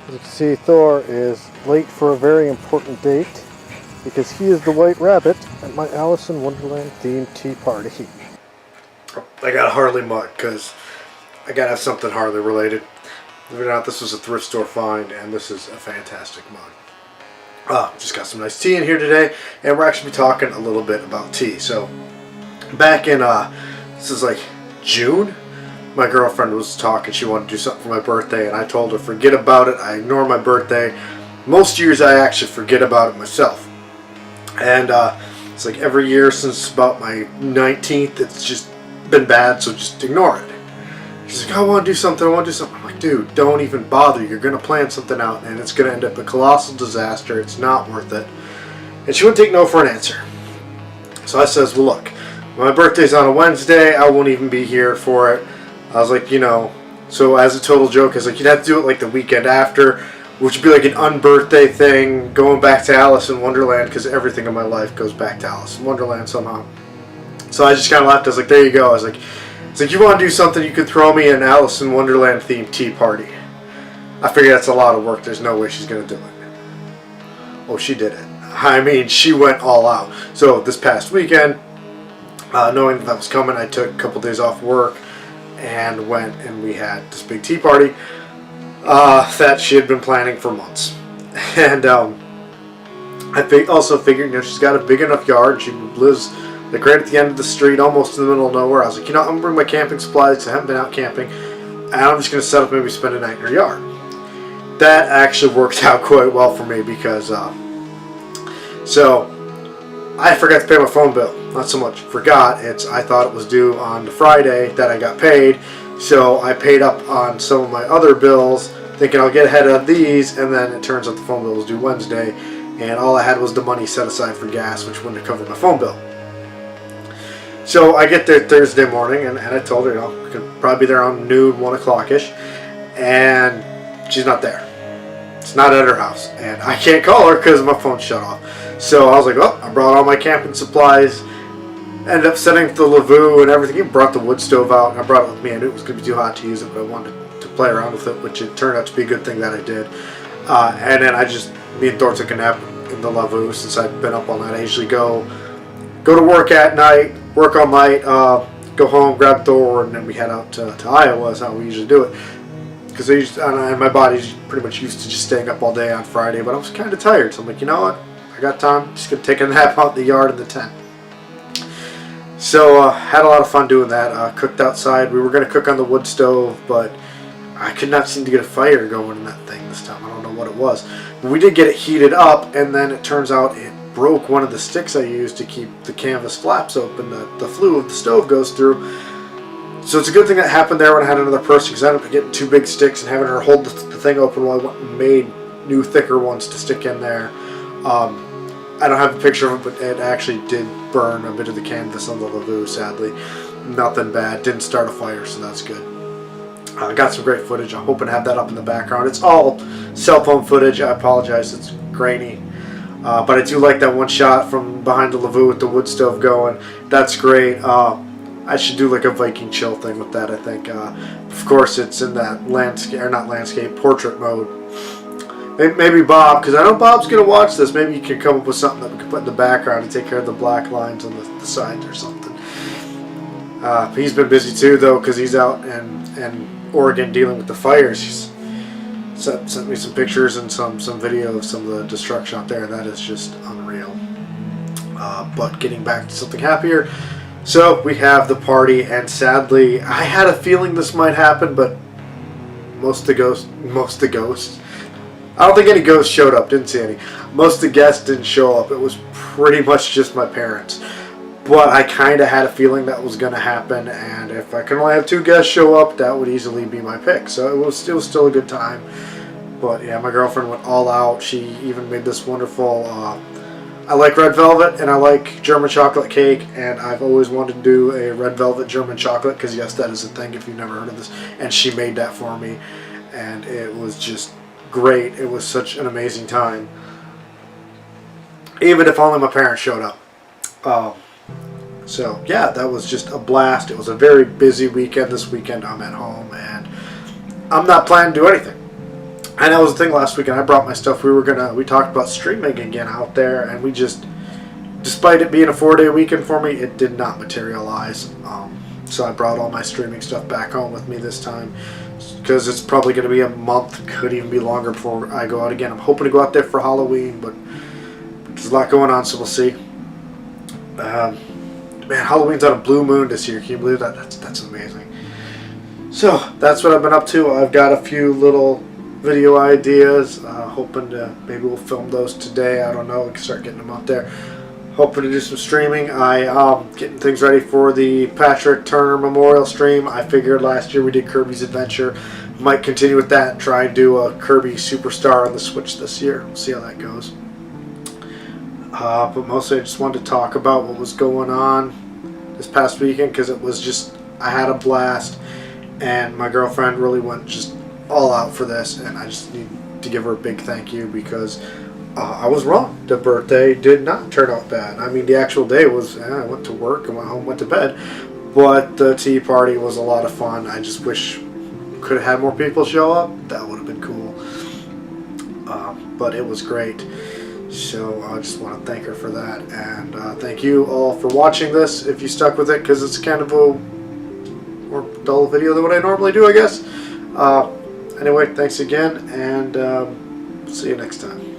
As you can see, Thor is late for a very important date because he is the White Rabbit at my Alice in Wonderland themed tea party. I got a Harley mug because I gotta have something Harley related. Believe it or not, this was a thrift store find, and this is a fantastic mug. Just got some nice tea in here today, and we're actually talking a little bit about tea. So, back in, this is like June, my girlfriend was talking, she wanted to do something for my birthday, and I told her, forget about it, I ignore my birthday. Most years I actually forget about it myself. And it's like every year since about my 19th, it's just been bad, so just ignore it. She's like, I want to do something, I'm like, dude, don't even bother. You're going to plan something out, and it's going to end up a colossal disaster. It's not worth it. And she wouldn't take no for an answer. So I says, well, look, my birthday's on a Wednesday. I won't even be here for it. I was like, so as a total joke, I was like, you'd have to do it like the weekend after, which would be like an unbirthday thing, going back to Alice in Wonderland, because everything in my life goes back to Alice in Wonderland somehow. So I just kind of laughed. I was like, there you go. I was like, it's like, you want to do something, you could throw me an Alice in Wonderland themed tea party. I figure that's a lot of work. There's no way she's going to do it. Oh, she did it. I mean, she went all out. So this past weekend, knowing that was coming, I took a couple days off work and went and we had this big tea party that she had been planning for months. And I also figured, she's got a big enough yard. She lives like right at the end of the street, almost in the middle of nowhere. I was like, I'm going to bring my camping supplies. I haven't been out camping. And I'm just going to set up, maybe spend a night in her yard. That actually worked out quite well for me because, so I forgot to pay my phone bill. Not so much forgot, I thought it was due on the Friday that I got paid. So I paid up on some of my other bills, thinking I'll get ahead of these, and then it turns out the phone bill was due Wednesday, and all I had was the money set aside for gas, which wouldn't have covered my phone bill. So I get there Thursday morning, and I told her, I could probably be there around noon, 1 o'clock-ish, and she's not there. It's not at her house, and I can't call her because my phone's shut off. So I was like, I brought all my camping supplies, ended up setting up the Lavu and everything. I brought the wood stove out, and I brought it with me. I knew it was going to be too hot to use it, but I wanted to play around with it, which it turned out to be a good thing that I did. And then me and Thor took a nap in the Lavu since I'd been up all night. I usually go to work at night, work all night, go home, grab Thor, and then we head out to Iowa. Is how we usually do it. Because and my body's pretty much used to just staying up all day on Friday, but I was kind of tired. So I'm like, you know what? I got time. Just going to take a nap out in the yard in the tent. So had a lot of fun doing that. Cooked outside. We were going to cook on the wood stove, but I could not seem to get a fire going in that thing this time. I don't know what it was. But we did get it heated up, and then it turns out it broke one of the sticks I used to keep the canvas flaps open. The flue of the stove goes through. So it's a good thing that happened there when I had another person, because I ended up getting 2 big sticks and having her hold the thing open while I went and made new thicker ones to stick in there. I don't have a picture of it, but it actually did burn a bit of the canvas on the Lavu, sadly. Nothing bad. Didn't start a fire, so that's good. I got some great footage. I'm hoping to have that up in the background. It's all cell phone footage. I apologize. It's grainy. But I do like that one shot from behind the Lavu with the wood stove going. That's great. I should do like a Viking chill thing with that, I think. Of course, it's in that portrait mode. Maybe Bob, because I know Bob's going to watch this. Maybe you can come up with something that we can put in the background and take care of the black lines on the sides or something. He's been busy too, though, because he's out in Oregon dealing with the fires. He's sent me some pictures and some video of some of the destruction out there. That is just unreal. But getting back to something happier. So we have the party, and sadly, I had a feeling this might happen, but most of the ghosts. I don't think any ghosts showed up, didn't see any. Most of the guests didn't show up. It was pretty much just my parents. But I kind of had a feeling that was going to happen, and if I could only have 2 guests show up, that would easily be my pick. So it was still a good time. But yeah, my girlfriend went all out. She even made this wonderful, I like red velvet, and I like German chocolate cake, and I've always wanted to do a red velvet German chocolate, because yes, that is a thing if you've never heard of this. And she made that for me, and it was just great. It was such an amazing time, even if only my parents showed up. So yeah, that was just a blast. It was a very busy weekend. This weekend I'm at home, and I'm not planning to do anything. And that was the thing last week, and I brought my stuff. We talked about streaming again out there, and we just, despite it being a 4-day weekend for me, it did not materialize. So I brought all my streaming stuff back home with me this time, because it's probably going to be a month, could even be longer before I go out again. I'm hoping to go out there for Halloween, but there's a lot going on, so we'll see. Man, Halloween's on a blue moon this year. Can you believe that? That's amazing. So that's what I've been up to. I've got a few little video ideas. Hoping to, maybe we'll film those today. I don't know. We can start getting them up there. Hoping to do some streaming. Getting things ready for the Patrick Turner Memorial stream. I figured last year we did Kirby's Adventure. Might continue with that and try and do a Kirby Superstar on the Switch this year. We'll see how that goes. But mostly I just wanted to talk about what was going on this past weekend, because it was just, I had a blast, and my girlfriend really went just all out for this, and I just need to give her a big thank you, because I was wrong. The birthday did not turn out bad. I mean, the actual day was, I went to work and went home, went to bed, but the tea party was a lot of fun. I just wish we could have had more people show up. That would have been cool. But it was great. So I just want to thank her for that, and thank you all for watching this, if you stuck with it, because it's kind of a more dull video than what I normally do, I guess. Anyway, thanks again, and see you next time.